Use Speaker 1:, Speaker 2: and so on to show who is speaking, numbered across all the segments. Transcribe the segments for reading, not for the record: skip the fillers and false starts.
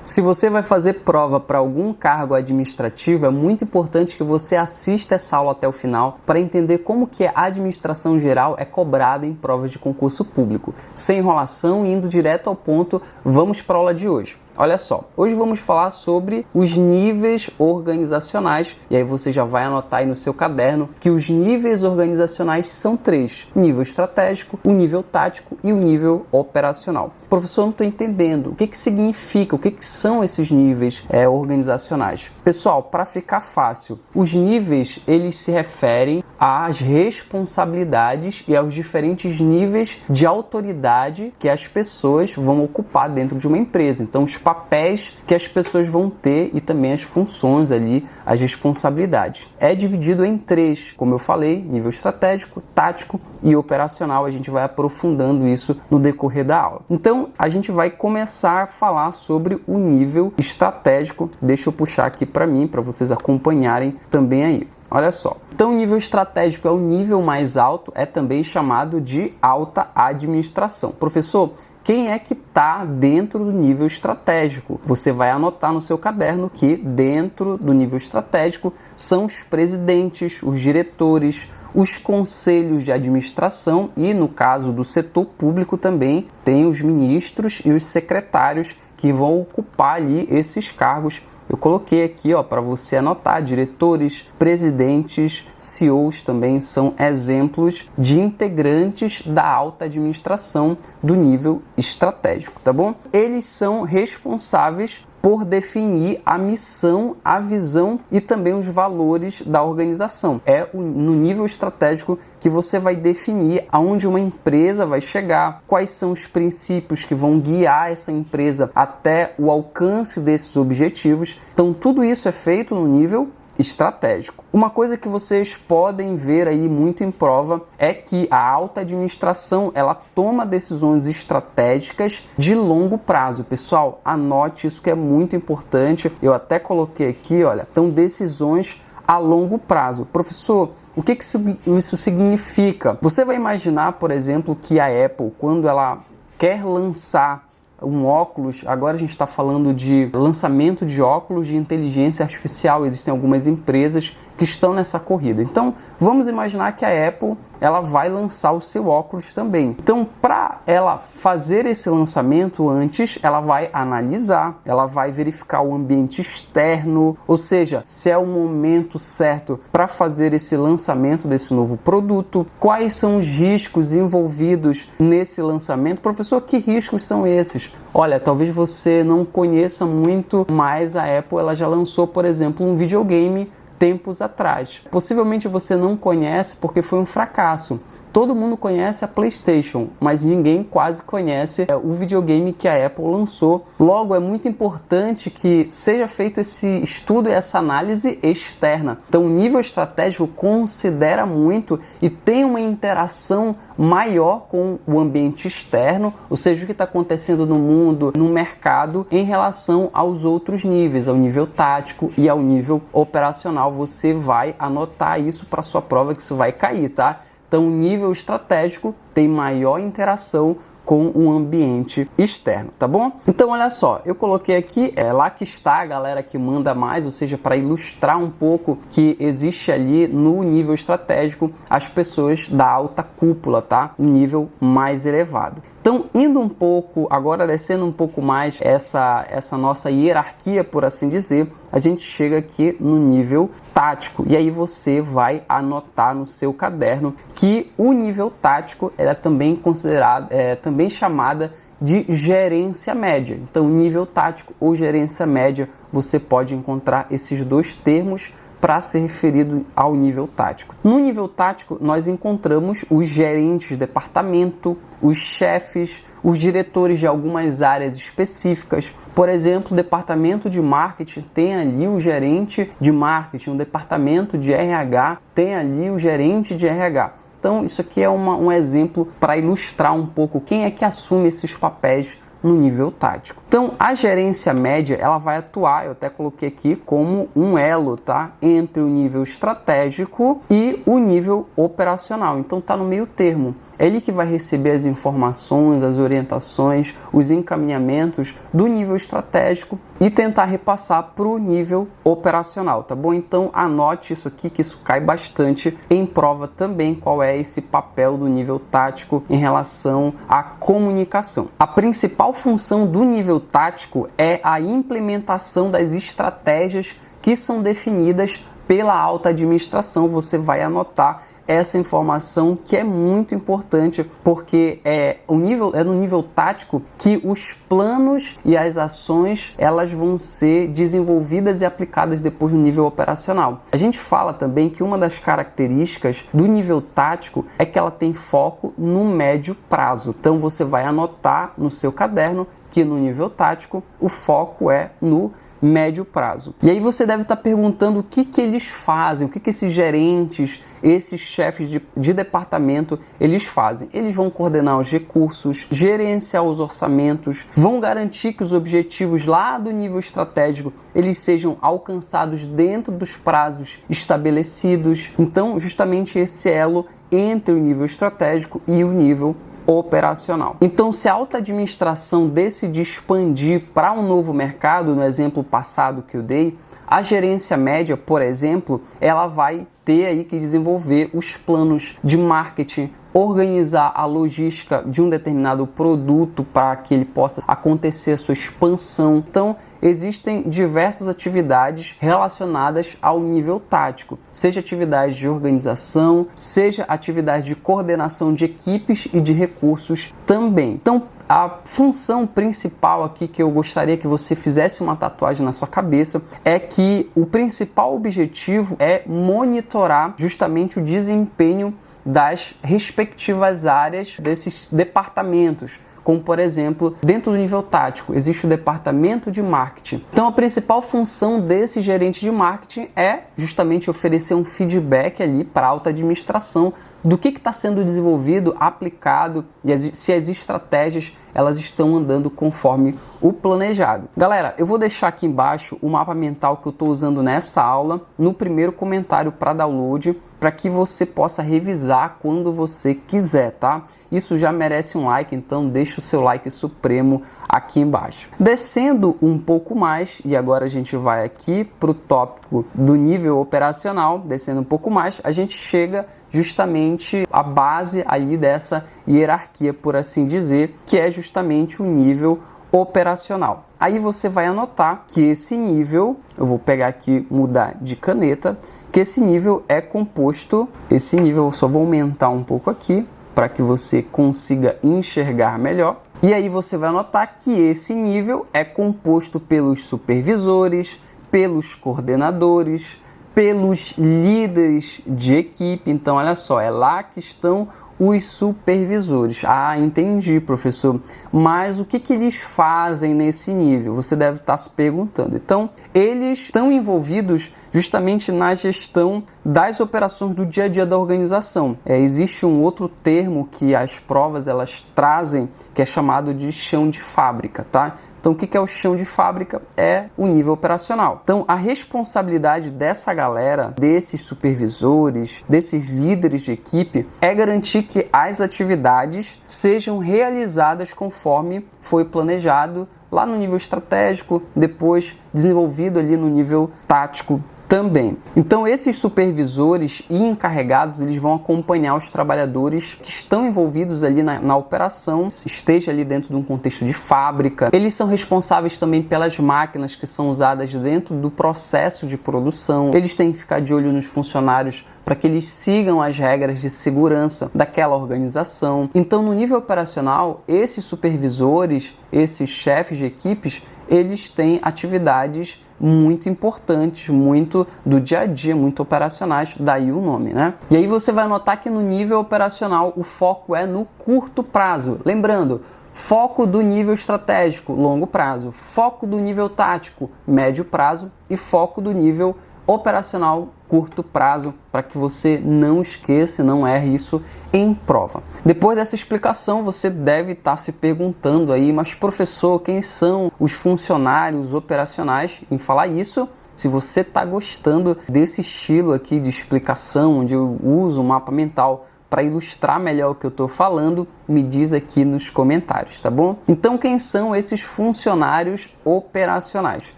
Speaker 1: Se você vai fazer prova para algum cargo administrativo, é muito importante que você assista essa aula até o final para entender como que a administração geral é cobrada em provas de concurso público. Sem enrolação e indo direto ao ponto, vamos para a aula de hoje. Olha só, hoje vamos falar sobre os níveis organizacionais, e aí você já vai anotar aí no seu caderno que os níveis organizacionais são 3: o nível estratégico, o nível tático e o nível operacional. Professor, não estou entendendo. O que significa? O que são esses níveis organizacionais? Pessoal, para ficar fácil, os níveis eles se referem às responsabilidades e aos diferentes níveis de autoridade que as pessoas vão ocupar dentro de uma empresa. Então, os papéis que as pessoas vão ter e também as funções ali, as responsabilidades. É dividido em 3, como eu falei, nível estratégico, tático e operacional. A gente vai aprofundando isso no decorrer da aula. Então, a gente vai começar a falar sobre o nível estratégico. Deixa eu puxar aqui para mim, para vocês acompanharem também aí. Olha só, então o nível estratégico é o nível mais alto, é também chamado de alta administração. Professor, quem é que está dentro do nível estratégico? Você vai anotar no seu caderno que dentro do nível estratégico são os presidentes, os diretores, os conselhos de administração e, no caso do setor público também, tem os ministros e os secretários que vão ocupar ali esses cargos. Eu coloquei aqui para você anotar: diretores, presidentes, CEOs também são exemplos de integrantes da alta administração do nível estratégico, tá bom? Eles são responsáveis por definir a missão, a visão e também os valores da organização. É no nível estratégico que você vai definir aonde uma empresa vai chegar, quais são os princípios que vão guiar essa empresa até o alcance desses objetivos. Então, tudo isso é feito no nível estratégico. Uma coisa que vocês podem ver aí muito em prova é que a alta administração ela toma decisões estratégicas de longo prazo. Pessoal, anote isso que é muito importante. Eu até coloquei aqui, olha, então decisões a longo prazo. Professor, o que isso significa? Você vai imaginar, por exemplo, que a Apple, quando ela quer lançar um óculos, agora a gente está falando de lançamento de óculos de inteligência artificial, existem algumas empresas que estão nessa corrida. Então, vamos imaginar que a Apple ela vai lançar o seu óculos também. Então, para ela fazer esse lançamento antes, ela vai analisar, ela vai verificar o ambiente externo, ou seja, se é o momento certo para fazer esse lançamento desse novo produto, quais são os riscos envolvidos nesse lançamento. Professor, que riscos são esses? Olha, talvez você não conheça muito, mas a Apple ela já lançou, por exemplo, um videogame tempos atrás. Possivelmente você não conhece porque foi um fracasso. Todo mundo conhece a PlayStation, mas ninguém quase conhece o videogame que a Apple lançou. Logo, é muito importante que seja feito esse estudo e essa análise externa. Então, o nível estratégico considera muito e tem uma interação maior com o ambiente externo, ou seja, o que está acontecendo no mundo, no mercado, em relação aos outros níveis, ao nível tático e ao nível operacional. Você vai anotar isso para sua prova que isso vai cair, tá? Então, o nível estratégico tem maior interação com o ambiente externo, tá bom? Então, olha só, eu coloquei aqui, lá que está a galera que manda mais, ou seja, para ilustrar um pouco que existe ali no nível estratégico as pessoas da alta cúpula, tá? Um nível mais elevado. Então, indo um pouco, agora descendo um pouco mais essa nossa hierarquia, por assim dizer, a gente chega aqui no nível tático. E aí você vai anotar no seu caderno que o nível tático ela é também considerado, também chamada de gerência média. Então, nível tático ou gerência média, você pode encontrar esses dois termos para ser referido ao nível tático. No nível tático, nós encontramos os gerentes de departamento, os chefes, os diretores de algumas áreas específicas. Por exemplo, o departamento de marketing tem ali o gerente de marketing, o departamento de RH tem ali o gerente de RH. Então, isso aqui é um exemplo para ilustrar um pouco quem é que assume esses papéis no nível tático. Então, a gerência média, ela vai atuar, eu até coloquei aqui, como um elo, tá? Entre o nível estratégico e o nível operacional. Então, tá no meio termo. é ele que vai receber as informações, as orientações, os encaminhamentos do nível estratégico e tentar repassar para o nível operacional, tá bom? Então anote isso aqui, que isso cai bastante em prova também, qual é esse papel do nível tático em relação à comunicação. A principal função do nível tático é a implementação das estratégias que são definidas pela alta administração. Você vai anotar essa informação, que é muito importante, porque é no nível tático que os planos e as ações elas vão ser desenvolvidas e aplicadas depois no nível operacional. A gente fala também que uma das características do nível tático é que ela tem foco no médio prazo. Então você vai anotar no seu caderno que no nível tático o foco é no médio prazo. E aí você deve estar perguntando o que eles fazem, o que esses gerentes, esses chefes de departamento, eles fazem. Eles vão coordenar os recursos, gerenciar os orçamentos, vão garantir que os objetivos lá do nível estratégico eles sejam alcançados dentro dos prazos estabelecidos. Então, justamente esse elo entre o nível estratégico e o nível operacional. Então, se a alta administração decidir expandir para um novo mercado, no exemplo passado que eu dei, a gerência média, por exemplo, ela vai ter aí que desenvolver os planos de marketing, organizar a logística de um determinado produto para que ele possa acontecer a sua expansão. Então, existem diversas atividades relacionadas ao nível tático, seja atividade de organização, seja atividade de coordenação de equipes e de recursos também. Então, a função principal aqui que eu gostaria que você fizesse uma tatuagem na sua cabeça é que o principal objetivo é monitorar justamente o desempenho das respectivas áreas desses departamentos. Como, por exemplo, dentro do nível tático, existe o departamento de marketing. Então, a principal função desse gerente de marketing é justamente oferecer um feedback ali para a alta administração do que está sendo desenvolvido, aplicado e se as estratégias elas estão andando conforme o planejado. Galera, eu vou deixar aqui embaixo o mapa mental que eu estou usando nessa aula, no primeiro comentário para download, para que você possa revisar quando você quiser, tá? Isso já merece um like, então deixa o seu like supremo aqui embaixo. Descendo um pouco mais, e agora a gente vai aqui para o tópico do nível operacional, descendo um pouco mais, a gente chega justamente à base ali dessa hierarquia, por assim dizer, que é justamente o nível operacional. Aí você vai anotar que esse nível, eu vou pegar aqui, mudar de caneta, que esse nível é composto, esse nível eu só vou aumentar um pouco aqui, para que você consiga enxergar melhor. E aí você vai notar que esse nível é composto pelos supervisores, pelos coordenadores, pelos líderes de equipe. Então, olha só, é lá que estão os supervisores. Ah, entendi, professor. Mas o que eles fazem nesse nível? Você deve estar se perguntando. Então, eles estão envolvidos justamente na gestão das operações do dia a dia da organização. Existe um outro termo que as provas elas trazem, que é chamado de chão de fábrica, tá? Então, o que é o chão de fábrica? É o nível operacional. Então, a responsabilidade dessa galera, desses supervisores, desses líderes de equipe, é garantir que as atividades sejam realizadas conforme foi planejado lá no nível estratégico, depois desenvolvido ali no nível tático também. Então, esses supervisores e encarregados, eles vão acompanhar os trabalhadores que estão envolvidos ali na operação, esteja ali dentro de um contexto de fábrica. Eles são responsáveis também pelas máquinas que são usadas dentro do processo de produção. Eles têm que ficar de olho nos funcionários para que eles sigam as regras de segurança daquela organização. Então, no nível operacional, esses supervisores, esses chefes de equipes, eles têm atividades muito importantes, muito do dia a dia, muito operacionais, daí o nome, né? E aí você vai notar que no nível operacional o foco é no curto prazo. Lembrando, foco do nível estratégico, longo prazo, foco do nível tático, médio prazo e foco do nível operacional, curto prazo, para que você não esqueça e não erre isso em prova. Depois dessa explicação, você deve estar se perguntando aí, mas professor, quem são os funcionários operacionais? Em falar isso, se você está gostando desse estilo aqui de explicação, onde eu uso o mapa mental para ilustrar melhor o que eu estou falando, me diz aqui nos comentários, tá bom? Então, quem são esses funcionários operacionais?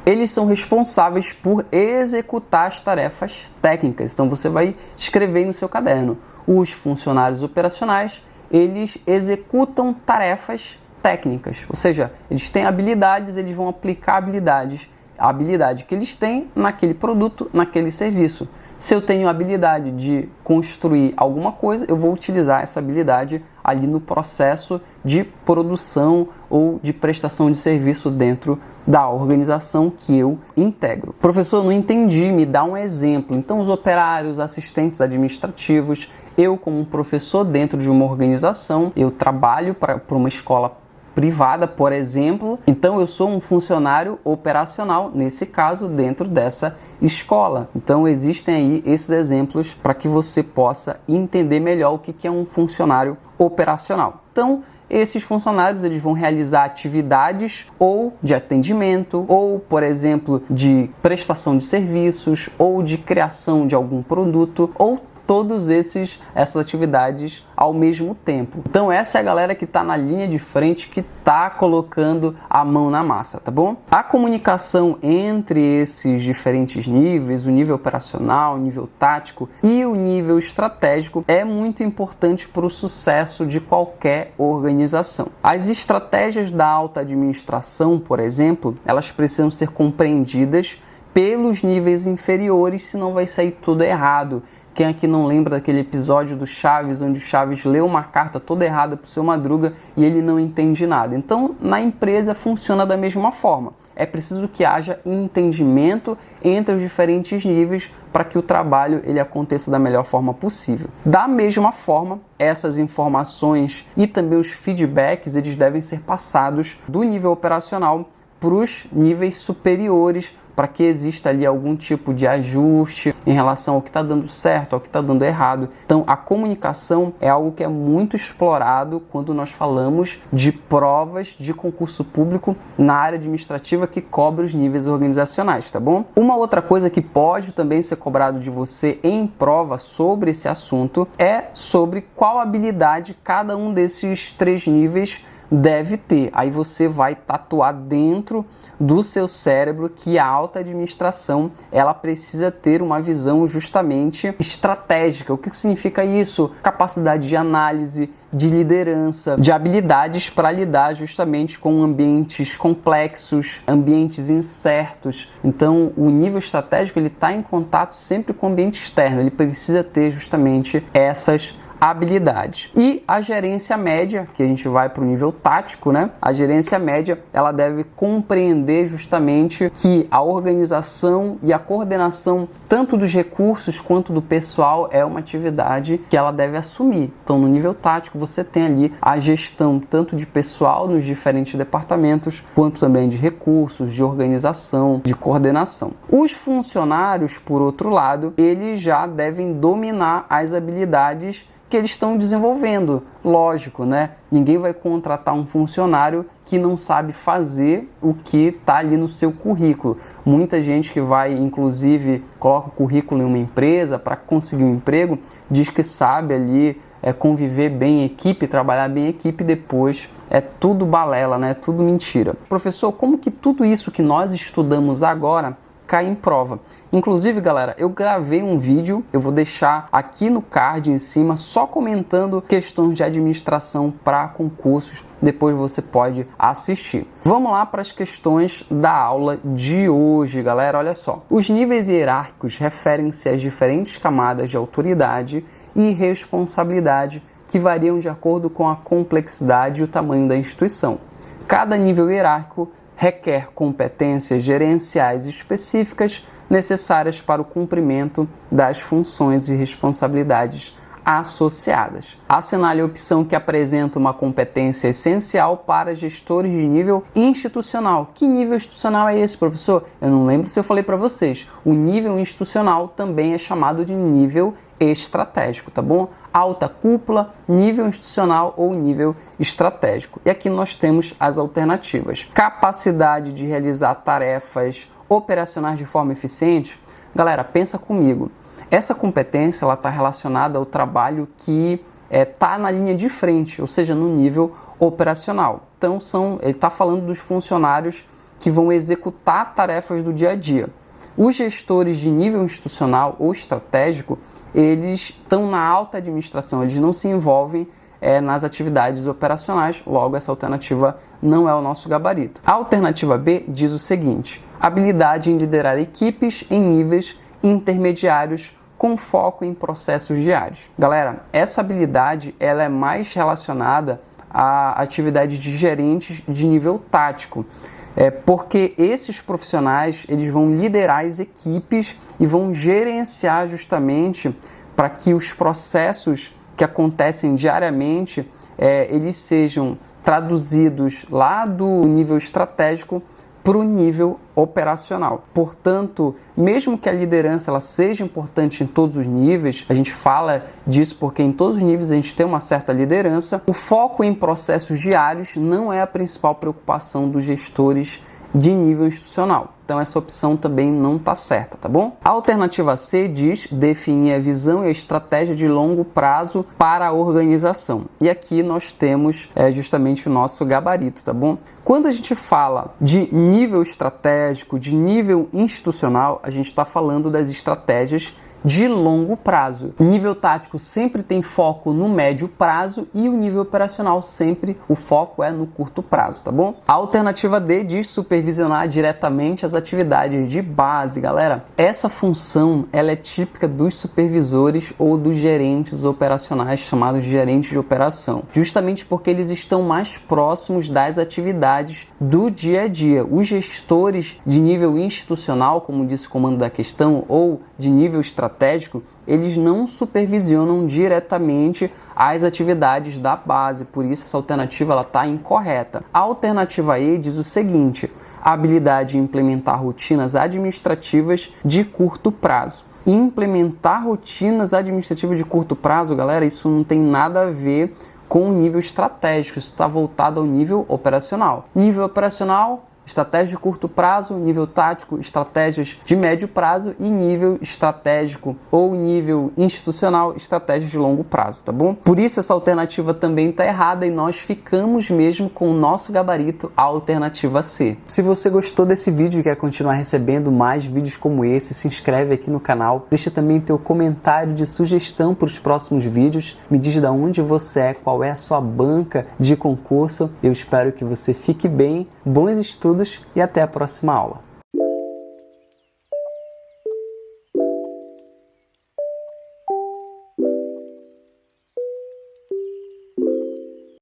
Speaker 1: Eles são responsáveis por executar as tarefas técnicas. Então, você vai escrever no seu caderno. Os funcionários operacionais, eles executam tarefas técnicas, ou seja, eles têm habilidades, eles vão aplicar habilidades, a habilidade que eles têm naquele produto, naquele serviço. Se eu tenho a habilidade de construir alguma coisa, eu vou utilizar essa habilidade ali no processo de produção ou de prestação de serviço dentro da organização que eu integro. Professor, não entendi, me dá um exemplo. Então, os operários, assistentes administrativos, eu como um professor dentro de uma organização, eu trabalho para uma escola privada, por exemplo, então eu sou um funcionário operacional, nesse caso, dentro dessa escola. Então existem aí esses exemplos para que você possa entender melhor o que é um funcionário operacional. Então, esses funcionários eles vão realizar atividades ou de atendimento, ou, por exemplo, de prestação de serviços, ou de criação de algum produto, ou todas essas atividades ao mesmo tempo. Então essa é a galera que está na linha de frente, que está colocando a mão na massa, tá bom? A comunicação entre esses diferentes níveis, o nível operacional, o nível tático e o nível estratégico, é muito importante para o sucesso de qualquer organização. As estratégias da alta administração, por exemplo, elas precisam ser compreendidas pelos níveis inferiores, senão vai sair tudo errado. Quem aqui não lembra daquele episódio do Chaves, onde o Chaves leu uma carta toda errada para o seu Madruga e ele não entende nada? Então, na empresa funciona da mesma forma. É preciso que haja entendimento entre os diferentes níveis para que o trabalho ele aconteça da melhor forma possível. Da mesma forma, essas informações e também os feedbacks, eles devem ser passados do nível operacional para os níveis superiores, para que exista ali algum tipo de ajuste em relação ao que está dando certo, ao que está dando errado. Então, a comunicação é algo que é muito explorado quando nós falamos de provas de concurso público na área administrativa que cobre os níveis organizacionais, tá bom? Uma outra coisa que pode também ser cobrado de você em prova sobre esse assunto é sobre qual habilidade cada um desses 3 níveis deve ter. Aí você vai tatuar dentro do seu cérebro que a alta administração ela precisa ter uma visão justamente estratégica. O que significa isso? Capacidade de análise, de liderança, de habilidades para lidar justamente com ambientes complexos, ambientes incertos. Então, o nível estratégico ele está em contato sempre com o ambiente externo. Ele precisa ter justamente essas habilidade. E a gerência média, que a gente vai para o nível tático, né? A gerência média, ela deve compreender justamente que a organização e a coordenação tanto dos recursos quanto do pessoal é uma atividade que ela deve assumir. Então, no nível tático, você tem ali a gestão tanto de pessoal nos diferentes departamentos, quanto também de recursos, de organização, de coordenação. Os funcionários, por outro lado, eles já devem dominar as habilidades que eles estão desenvolvendo. Lógico, né? Ninguém vai contratar um funcionário que não sabe fazer o que está ali no seu currículo. Muita gente que vai, inclusive, coloca o currículo em uma empresa para conseguir um emprego, diz que sabe ali conviver bem em equipe, trabalhar bem em equipe, depois é tudo balela, né? Tudo mentira. Professor, como que tudo isso que nós estudamos agora cai em prova? Inclusive, galera, eu gravei um vídeo, eu vou deixar aqui no card em cima, só comentando questões de administração para concursos, depois você pode assistir. Vamos lá para as questões da aula de hoje, galera, olha só. Os níveis hierárquicos referem-se às diferentes camadas de autoridade e responsabilidade que variam de acordo com a complexidade e o tamanho da instituição. Cada nível hierárquico requer competências gerenciais específicas necessárias para o cumprimento das funções e responsabilidades associadas. Assinale a opção que apresenta uma competência essencial para gestores de nível institucional. Que nível institucional é esse, professor? Eu não lembro se eu falei para vocês. O nível institucional também é chamado de nível estratégico, tá bom? Alta cúpula, nível institucional ou nível estratégico. E aqui nós temos as alternativas. Capacidade de realizar tarefas operacionais de forma eficiente. Galera, pensa comigo. Essa competência ela está relacionada ao trabalho que está na linha de frente, ou seja, no nível operacional. Então, ele está falando dos funcionários que vão executar tarefas do dia a dia. Os gestores de nível institucional ou estratégico, eles estão na alta administração, eles não se envolvem nas atividades operacionais, logo essa alternativa não é o nosso gabarito. A alternativa B diz o seguinte: habilidade em liderar equipes em níveis intermediários com foco em processos diários. Galera, essa habilidade ela é mais relacionada à atividade de gerentes de nível tático. Porque esses profissionais eles vão liderar as equipes e vão gerenciar justamente para que os processos que acontecem diariamente eles sejam traduzidos lá do nível estratégico para o nível operacional. Portanto, mesmo que a liderança ela seja importante em todos os níveis, a gente fala disso porque em todos os níveis a gente tem uma certa liderança, o foco em processos diários não é a principal preocupação dos gestores de nível institucional. Então essa opção também não está certa, tá bom? A alternativa C diz definir a visão e a estratégia de longo prazo para a organização. E aqui nós temos justamente o nosso gabarito, tá bom? Quando a gente fala de nível estratégico, de nível institucional, a gente está falando das estratégias de longo prazo. O nível tático sempre tem foco no médio prazo e o nível operacional sempre o foco é no curto prazo, tá bom? A alternativa D diz supervisionar diretamente as atividades de base. Galera, essa função ela é típica dos supervisores ou dos gerentes operacionais chamados de gerentes de operação, justamente porque eles estão mais próximos das atividades do dia a dia. Os gestores de nível institucional, como disse o comando da questão, ou de nível estratégico, eles não supervisionam diretamente as atividades da base, por isso essa alternativa está incorreta. A alternativa E diz o seguinte: a habilidade de implementar rotinas administrativas de curto prazo. Implementar rotinas administrativas de curto prazo, galera, isso não tem nada a ver com o nível estratégico, isso está voltado ao nível operacional. Nível operacional, estratégia de curto prazo, nível tático, estratégias de médio prazo e nível estratégico ou nível institucional, estratégias de longo prazo, tá bom? Por isso essa alternativa também está errada e nós ficamos mesmo com o nosso gabarito, a alternativa C. Se você gostou desse vídeo e quer continuar recebendo mais vídeos como esse, se inscreve aqui no canal, deixa também teu comentário de sugestão para os próximos vídeos, me diz de onde você é, qual é a sua banca de concurso, eu espero que você fique bem, bons estudos e até a próxima aula.